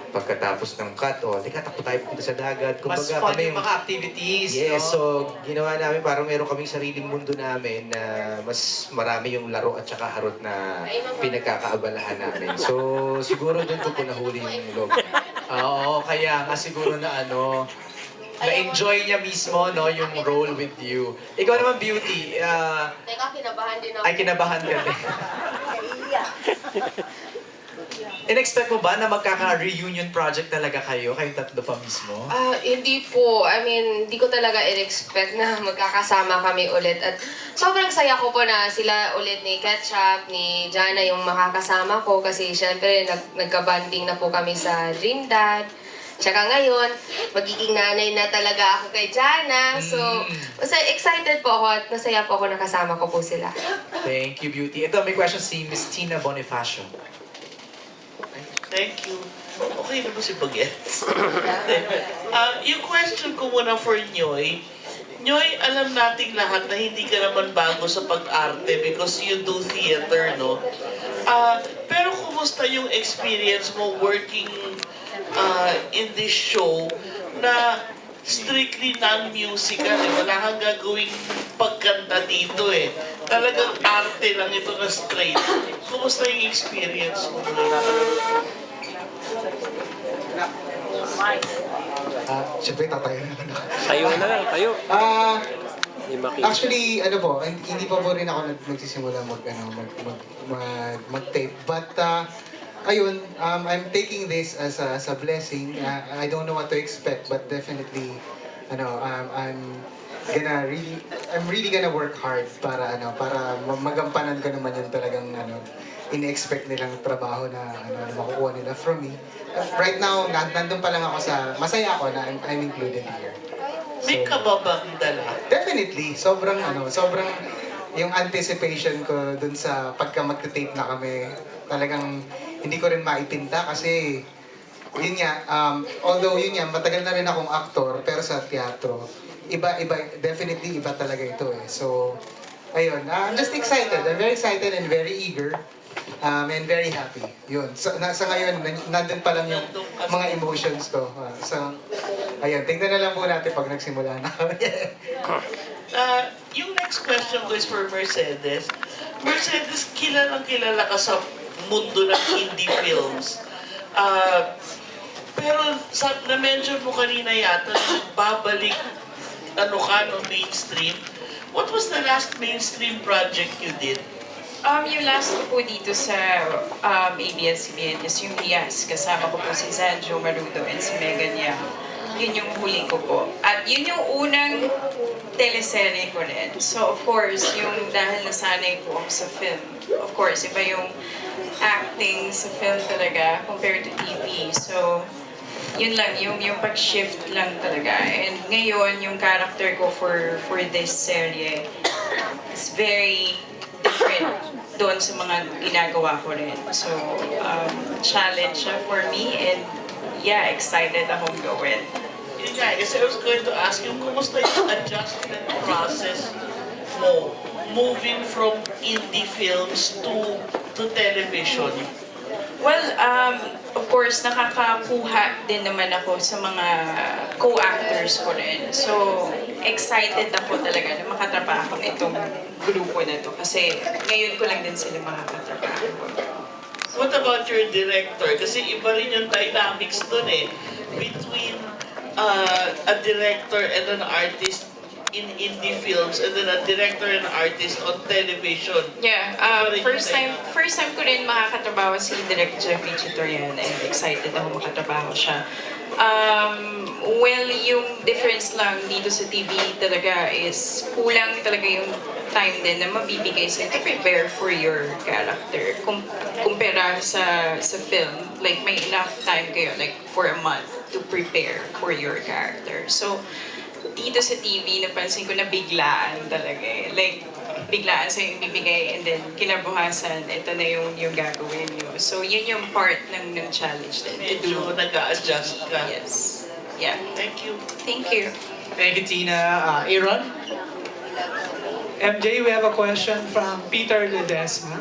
pagkatapos ng cut, teka, takbo tayo punta sa dagat. Mas Kumbaga, fun kami, yung mga activities, yes, no? so ginawa namin parang meron kaming sariling mundo namin na mas marami yung laro at saka harot na pinagkakaabalahan namin. So siguro doon ko po nahuli yung log. Oo, kaya nga siguro na na-enjoy niya mismo, no, yung role with you. Ikaw naman, Beauty, Teka, kinabahan din ako. ay kinabahan ka din. In-expect mo ba na magkaka-reunion project talaga kayong tatlo pa mismo? Hindi po. I mean, hindi ko talaga in-expect na magkakasama kami ulit. At sobrang saya ko po na sila ulit ni Ketchup, ni Jana yung makakasama ko. Kasi syempre, nagka-banding na po kami sa Dream Dad. Tsaka ngayon, magiging nanay na talaga ako kay Jana. So, excited po ako at nasaya po ako nakasama ko po sila. Thank you, Beauty. Ito, may question si Miss Tina Bonifacio. Thank you. Okay na ba si Bagets? Yung question ko muna for Nyoy. Nyoy, alam nating lahat na hindi ka naman bago sa pag-arte because you do theater, no? Pero kumusta yung experience mo working in this show na strictly non-musical, Wala kang gagawing pagkanta dito, Talagang arte lang ito na straight. Kumusta yung experience mo? Siyempre tatayo na lang. Tayo na lang, tayo. Hindi makita. Actually, hindi pa po rin ako nagsisimula mag-tape. But, ayun, I'm taking this as a blessing. I don't know what to expect, but definitely, I'm really gonna work hard para magampanan ko naman yung talagang in-expect nilang trabaho na makukuha nila from me. Right now, nandun pa lang ako masaya ako na I'm included here. May kababang dala. Definitely, sobrang yung anticipation ko dun sa pagka magte-tape na kami, talagang hindi ko rin maipinta kasi yun nga, although yun nga, matagal na rin akong aktor, pero sa teatro, definitely iba talaga ito So, ayun, I'm just excited. I'm very excited and very eager. And very happy. Yun. So, sa ngayon, nandun pa lang yung mga emotions ko. So, ayun, tingnan na lang po natin pag nagsimula na kami. Yung next question ko is for Mercedes. Mercedes, kilalang kilala ka sa mundo ng indie films. Pero na-mention mo kanina yata na babalik mainstream. What was the last mainstream project you did? Yung last ko po dito sa ABS-CBN is yung Lias. Kasama ko po si Zanjo Marudo and si Megan Yang. Yun yung huli ko po. At yun yung unang teleserye ko rin. So of course, yung dahil nasanay po ako sa film, of course, iba yung acting sa film talaga compared to TV. So, yun lang, yung pag-shift lang talaga. And ngayon, yung character ko for this serye is very different doon sa mga ginagawa ko rin. So, challenge siya for me and yeah, excited akong gawin. Yun nga, kasi I was going to ask you, kumusta yung adjustment process mo moving from indie films to television? Well, of course, nakakakuha din naman ako sa mga co-actors ko rin. So, excited ako talaga na makatrabaho itong grupo na to. Kasi ngayon ko lang din sila makakatrabaho. What about your director? Kasi iba rin yung dynamics dun between a director and an artist in indie films and then a director and artist on television. Yeah, first time ko rin makakatrabaho si Direk Jeffrey Chitorian and excited ako makatrabaho siya. Well, yung difference lang dito sa TV talaga is kulang talaga yung time din na mabibigay sa'yo to prepare for your character. Kumpara sa film, like may enough time kayo, like for a month to prepare for your character. So, dito sa TV, napansin ko na biglaan talaga Like, biglaan sa'yo yung ibibigay and then kinabukasan, ito na yung gagawin nyo. So, yun yung part ng challenge din. Medyo nag-a-adjust ka. Yes. Yeah. Thank you. Thank you. Thank you, Tina. Aaron? MJ, we have a question from Peter Ledesma.